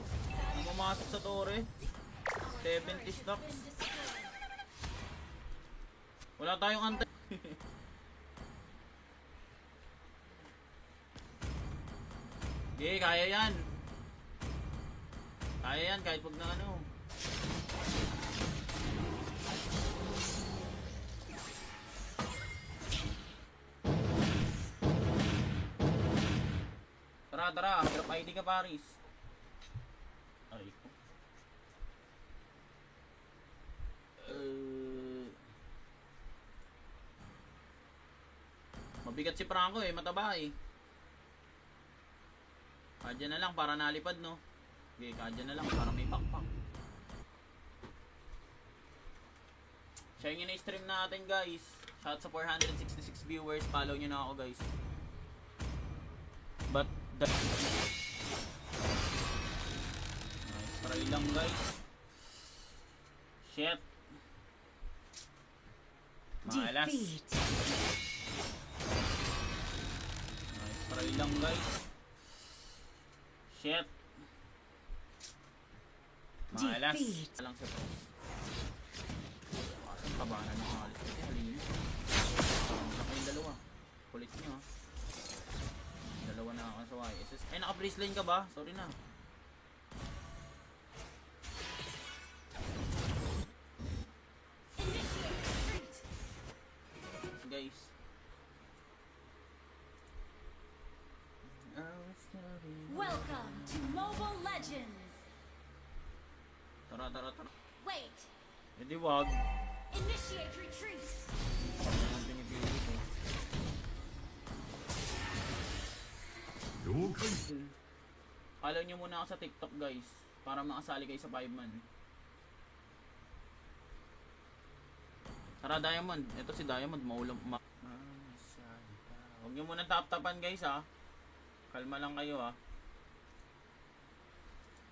S1: Pumasok sa tore.
S2: Our
S1: 70
S2: turret has
S1: stocks.
S2: been destroyed.
S1: Wala tayong antay. Okay, kaya yan. Kaya yan kahit wag na ano. Tara. Drop ID ka, Paris. Ay ko. Mabigat si Franco eh, mataba eh. Kadya na lang para nalipad, no? Okay, kadya na lang para may pakpak. Share nyo na yung stream natin, guys. Shout sa 466 viewers. Follow nyo na ako, guys. But the... Nice try lang, guys. Shit. Malas.
S3: Defeat.
S1: Nice try lang, guys. Shit. Malas.
S3: Defeat.
S1: Lang sa boss. Asang kabanan ng alis. Kasi halin. Naka yung dalawa. Kulit nyo, ha. Dalawa na ako sa YSS. Ay, naka-breeze lane ka ba? Sorry na. Guys.
S2: Welcome to Mobile Legends.
S1: Tara.
S2: Wait.
S1: Hindi wag.
S2: Initiate retreat.
S1: Ano ang pinipilit ko? Follow nyo muna ako sa TikTok, guys. Para makasali kayo sa 5-man. Tara, Diamond. Ito si Diamond. Maulam. Huwag nyo muna tap-tapan, guys, ha. Kalma lang kayo, ha.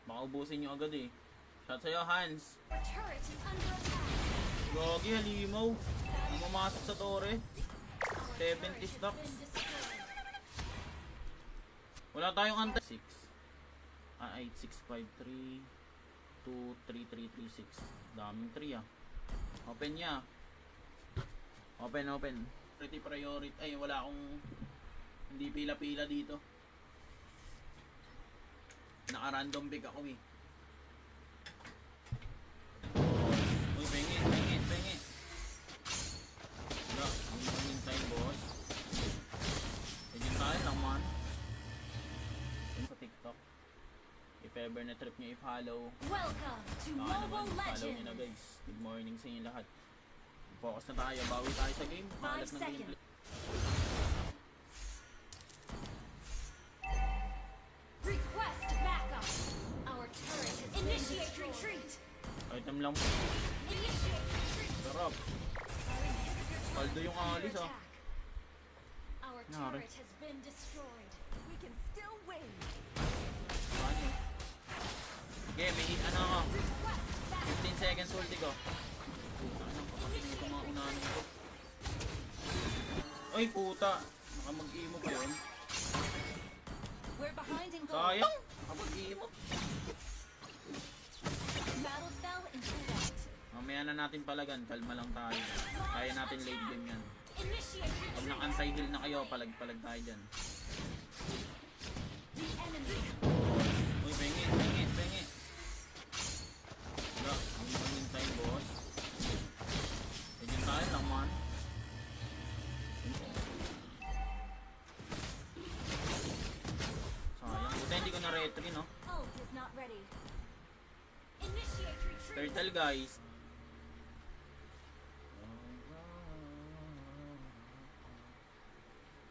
S1: Baka ubusin nyo agad, eh. Shot sa'yo, Hans.
S2: Our turret is under attack.
S1: Gogi, halimaw. Pumasok sa tore.
S2: Our
S1: 70
S2: turret has
S1: stocks.
S2: been destroyed.
S1: Wala tayong antay. 6. 8653 23336. Daming 3, ah. Open niya. Open. Pretty priority. Ay, wala akong hindi pila-pila dito. Naka-random pick ako, eh. Uy, pengi. Wala, ang inside, boss. Ganyan tayo lang, man. Yun sa TikTok. If ever na trip nyo i-follow,
S2: Welcome to
S1: baka naman
S2: Mobile
S1: follow nyo na,
S2: Legends.
S1: guys. Good morning sa inyo lahat. Focus na tayo. Bawi tayo sa game.
S2: 5
S1: Malas ng
S2: seconds.
S1: gameplay.
S2: Request backup. Our turret has initiate retreat.
S1: Item lang.
S2: Initiate retreat.
S1: Sarap.
S2: Our inhibitor
S1: Paldo yung
S2: under
S1: alis, ah.
S2: attack. Our
S1: Nari.
S2: turret has been destroyed.
S3: We can still win.
S1: Ano? Okay, may hit ano ako.
S2: Request backup.
S1: 15 seconds ulti ko. Puta, anong kapatid nito mga unahan nito. Ay, puta. Baka mag-imo pa yun.
S3: We're behind in gold.
S1: Sayang. Baka mag-imo.
S2: Battle fell into white.
S1: Mamaya na natin palagan. Kalma lang tayo. Kaya natin late game yan.
S2: Initiate
S1: Pag
S2: retreat.
S1: naka-anti-heal na kayo, palag-palag tayo dyan.
S2: The enemy.
S1: Uy, pengi. Wala, ang pangin tayo, boss. Pwede tayo lang, man. Sayang. Buta hindi ko na retry, no?
S2: Ult is not ready. Initiate retreat.
S1: Turtle, guys.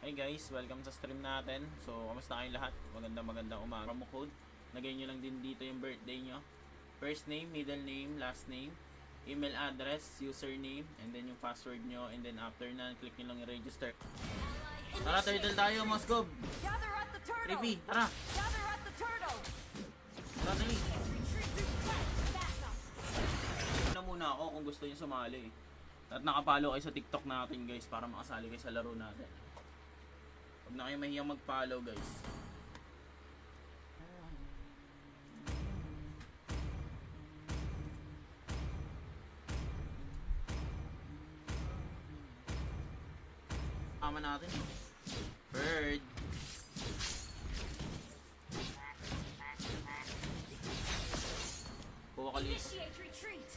S1: Hey guys, welcome sa stream natin. So, kamusta kayong lahat? Magandang umaga. Promo code. Lagay nyo lang din dito yung birthday nyo. First name, middle name, last name, email address, username, and then yung password nyo. And then after na, click nyo lang yung register. Tara, turtle tayo, Moskov!
S3: Gather at the turtle.
S1: 3P, tara!
S3: Gather at the turtle.
S1: Tara, dali!
S2: Retreat request backup.
S1: Na muna ako kung gusto nyo sumali. At nakapalo kayo sa TikTok natin, guys, para makasali kayo sa laro natin. Huwag na kayo mahiyang mag-follow, guys. Tama natin. Bird. Kuha ka liit.
S2: Initiate retreat.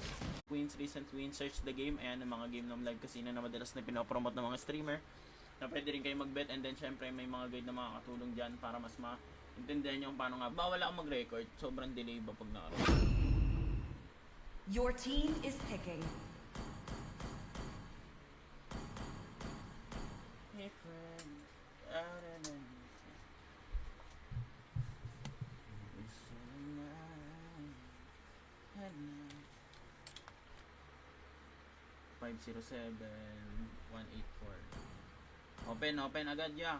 S1: Wins, recent wins, search the game. Ayan ang mga game ng live casino na madalas na pinapromote ng mga streamer. Na pwede rin kayo mag-bet, and then syempre may mga guide na makakatulong dyan para mas maintindihan nyo kung paano nga. Bawal akong mag-record, sobrang delay ba pag naroon.
S3: Your team is picking.
S1: Hey friend, Five 507-184. Open agad ya.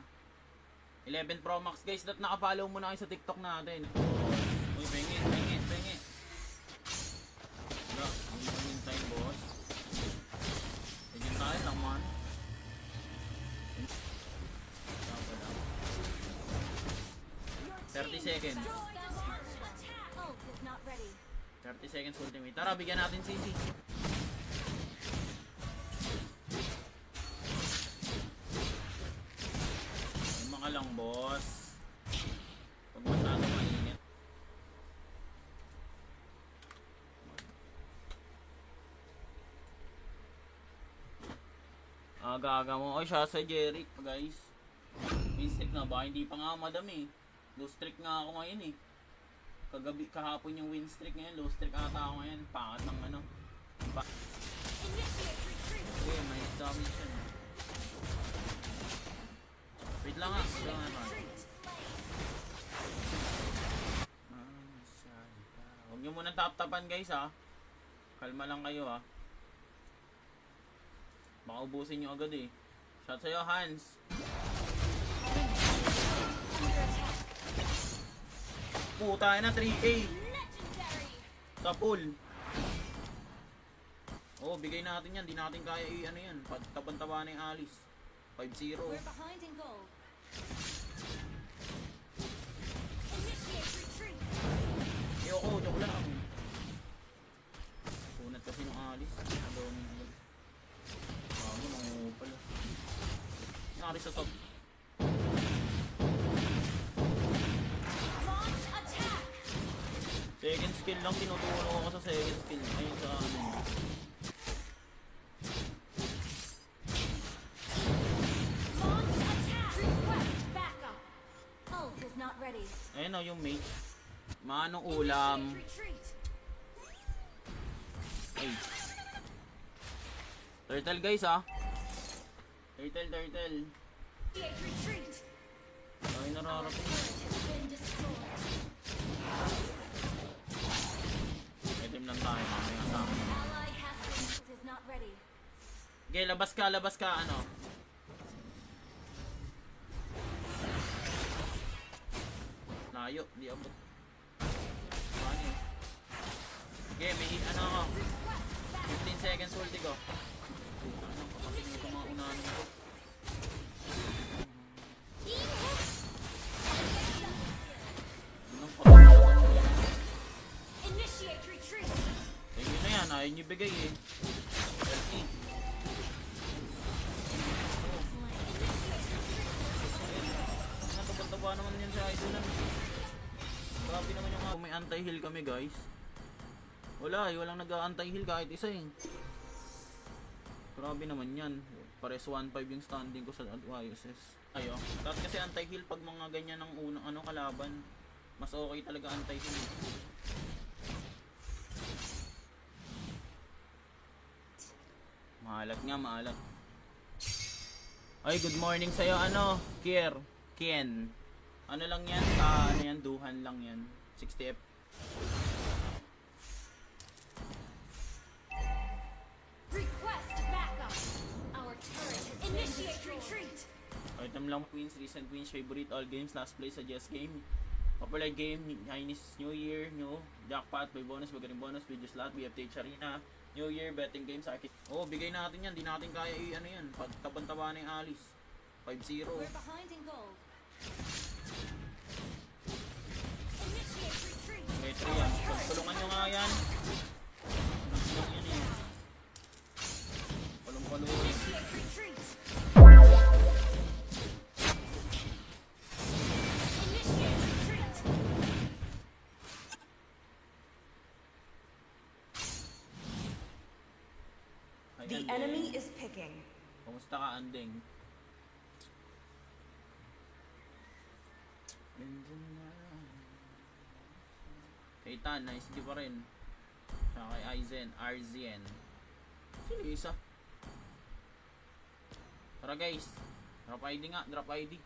S1: 11 Pro Max guys, that naka-follow muna kayo sa TikTok natin. Uy, pengi. Wala, ang pangin tayo, boss. Pwede tayo lang, man.
S2: Your
S1: 30 seconds.
S2: Attack. Ult is not ready.
S1: 30 seconds ultimate. Tara, bigyan natin CC. Yung mga lang, boss. Huwag masyadong mainit. Aga-aga mo. Ay, siya sa Jeric, guys. Win streak na ba? Hindi pa nga madam eh. Low streak nga ako ngayon eh. Kahapon yung win streak ngayon. Low streak ata ako ngayon. Pangat ng ano.
S2: Initiate retreat.
S1: Okay, may damage siya. Wait lang nga.
S2: Retreat.
S1: Huwag nyo muna tap-tapan guys ha. Kalma lang kayo ha. Baka ubusin nyo agad eh. Shot sa'yo, Hans. Puta na, 3K.
S2: Legendary.
S1: Sa pool. Oh, bigay natin yan. Di natin kaya ano yan. Taban-taba na yung Alice. 5-0.
S2: We're behind in gold. Initiate retreat.
S1: Ayoko, joke lang. Punat kasi ng Alice. Bago, mangupal. Nangyari sa sub.
S2: Launch attack.
S1: Second skill lang, tinutulong ako sa second skill. Ayun sa ano.
S2: Launch attack. Request backup. Ult is not ready.
S1: Ayun o, yung mate. Manong ulam.
S2: Initiate retreat.
S1: Ay. Turtle guys ha. Turtle.
S2: Initiate retreat.
S1: Ay, nararating.
S2: Turret has been destroyed.
S1: Item lang tayo. May kasama.
S2: Ally has been. Ult is not ready.
S1: Okay, labas ka, ano. Layo, di abot. Paano yun? Okay, may hit ano ako. 15 seconds ulti ko. Ano, kapatid nito mga unahan ko. Ayaw niyo bigay eh. LT. Nataba naman yan sa idolan. Grabe naman yung may anti-heal kami guys. Wala eh, walang nag-anti-heal kahit isa eh. Grabe naman yan. Pares 1-5 yung standing ko sa YSS. Ayo. Tapos kasi anti-heal pag mga ganyan ng unang ano kalaban. Mas okay talaga anti-heal. Maalat nga, maalat. Ay, good morning sa'yo, ano, Ken. Ano lang yan, ano yan, duhan lang yan. 60F.
S2: Request backup. Our turret has initiate retreat.
S1: Item lang Queens, recent Queens, favorite all games, last play, suggest game. Popular game, Chinese New Year, new jackpot, may bonus, magaling bonus, video slot, BFTH Arena, New Year, betting games, arcade. Oh, bigay natin yan, di natin kaya ano yan, pagtabang-taba na yung Alice. 5-0.
S3: We're behind in gold.
S2: Initiate retreat.
S1: Okay, 3 yan. Tulungan nyo nga yan. Tulungan yan eh. Palong-palo.
S2: Initiate retreat. Initiate retreat.
S3: The enemy is picking.
S1: Kumusta ka, Andeng? Kay Tan, nice di pa rin. Saka kay Aizen, Arzien. Sino yung isa? Tara guys, drop ID nga, drop ID.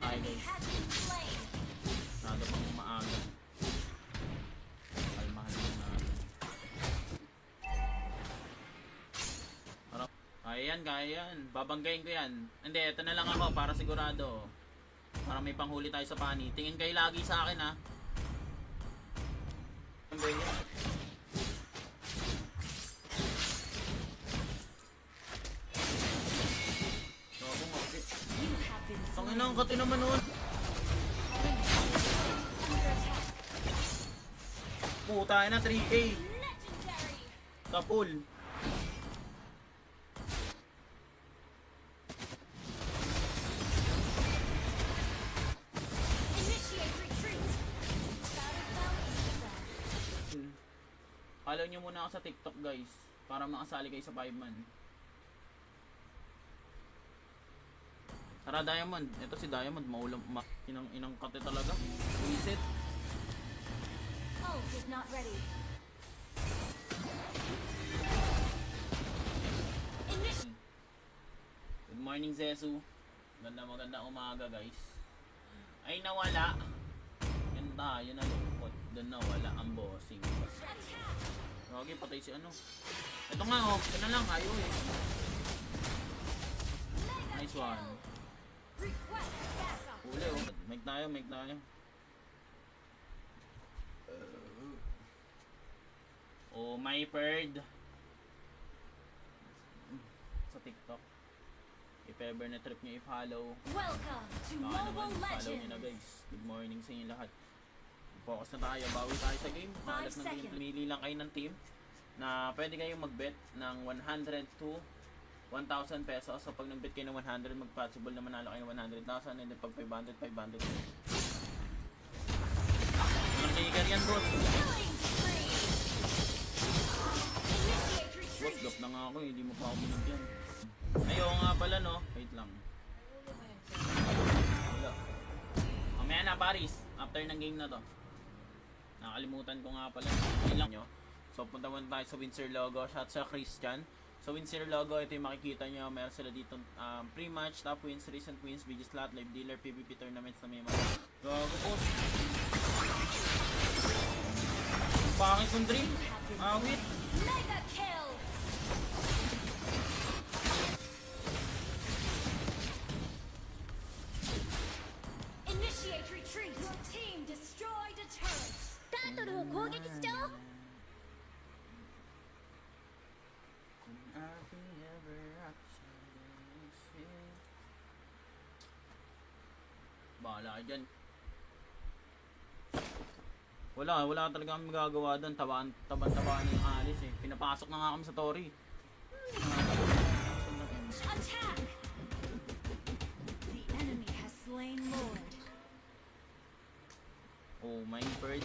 S1: Ay
S2: Enemy
S1: guys,
S2: has been slain.
S1: nado pang maaga. Kalmahan mo na. Harap. Kaya yan. Babanggayin ko yan. Hindi, ito na lang ako para sigurado. Para may panghuli tayo sa pani. Tingin kayo lagi sa akin ha. So, ako nga.
S3: You have been
S1: Tangin na ang kati naman nun. Puta na 3K.
S2: Legendary.
S1: Sa pool.
S2: Initiate retreat.
S1: Follow nyo muna ako sa TikTok guys. Para makasali kayo sa 5-man. Tara Diamond. Ito si Diamond. Maulam. Inang kate talaga. Reset.
S2: Ult is not ready. Initiate.
S1: Good morning Zesu. Maganda umaga guys. Ay nawala. Yan tayo nalungkot. Doon nawala ang bossing. Okay, patay si ano. Ito nga oh. Ito na lang. Ayaw eh. Nice one.
S2: Request backup.
S1: Huli oh. Make tayo. Oh my bird. Sa TikTok. If ever na trip nyo i-follow.
S2: Welcome to
S1: Baka
S2: Mobile
S1: naman follow nyo na
S2: Legends.
S1: guys. Good morning sa inyo lahat. Focus na tayo. Bawi tayo sa game. Mahalat ng game.
S2: seconds.
S1: Pumili lang kayo ng team na pwede kayong mag-bet ng 100 to 1,000 pesos. So pag nag-bet kayo ng 100, mag-possible na manalo kayo ng 100,000. And then pag 500, 500. Ang trigger yan boss.
S2: Killing spree. Initiate
S1: Boss,
S2: retreat.
S1: gap na nga ako eh. Hindi mo pa ako binigyan. Ayaw nga pala no. Wait lang. Wala. Mamaya na Paris. After ng game na to. Nakalimutan ko nga pala. Ayun lang nyo. So punta muna tayo sa Windsor logo. Shout sa Christian. So Windsor logo, ito yung makikita nyo. Meron sila dito pre-match, top wins, recent wins, video slot, live dealer, PvP tournaments na may mga. Gago boss. Ang pangit kong dream. Awit.
S2: Mega kill. Initiate retreat. Your team destroyed a turret. タートルを攻撃しちゃおう。
S1: Kung aking ever upset, Wala ka dyan. Wala talaga kami magagawa doon. Taban-tabaan yung alis eh. Pinapasok na nga kami sa Tori.
S2: Attack! The enemy has slain Lord.
S1: Oh, Mineford.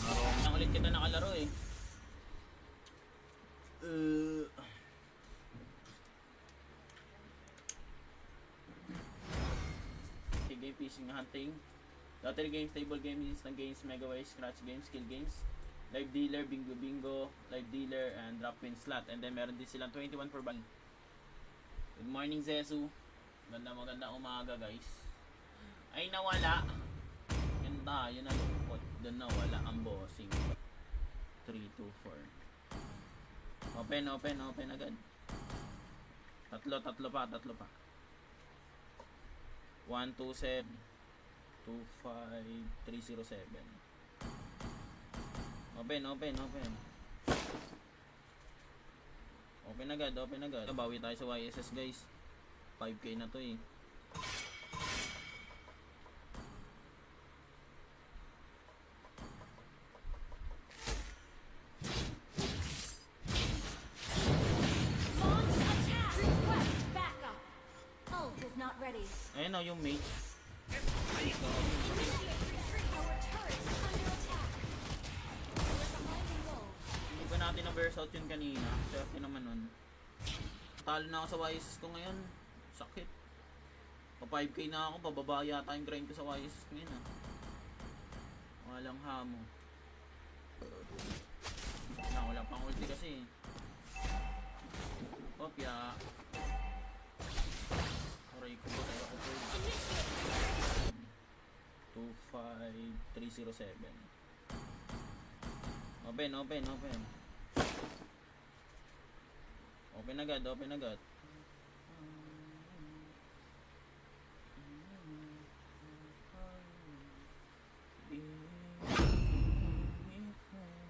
S1: Marami na ulit kita nakalaro eh. Sige, fishing hunting. Lottery games, table games, instant games, megaway, scratch games, skill games, live dealer, bingo bingo, live dealer, and drop win slot. And then meron din silang 21 per ball. Good morning, Zesu. Maganda umaga, guys. Ay, nawala. Yun tayo na lupot. Doon nawala ang bossing. 3, 2, 4. Open agad. Tatlo pa. 1, 2, 7. 2, 5, 3, 0, 7. Open. Open agad. Bawi tayo sa YSS, guys. 5k na to eh.
S2: Launch attack! Request backup!
S3: Ult is not ready.
S1: Ayun o, yung mate.
S2: Initiate retreat! Our turret is under attack! We're behind the wall.
S1: Hindi ba natin na-burst out yun kanina? Swerte naman nun. Talo na ako sa YSS ko ngayon. Sakit. Pa 5k na ako, bababa yata yung grind ko sa YSS ngayon ah. Walang hamo. Wala pang ulti kasi. Kopya. Aray ko ba tayo ako po. 2, 5, 3, 0, 7. Open. Open agad.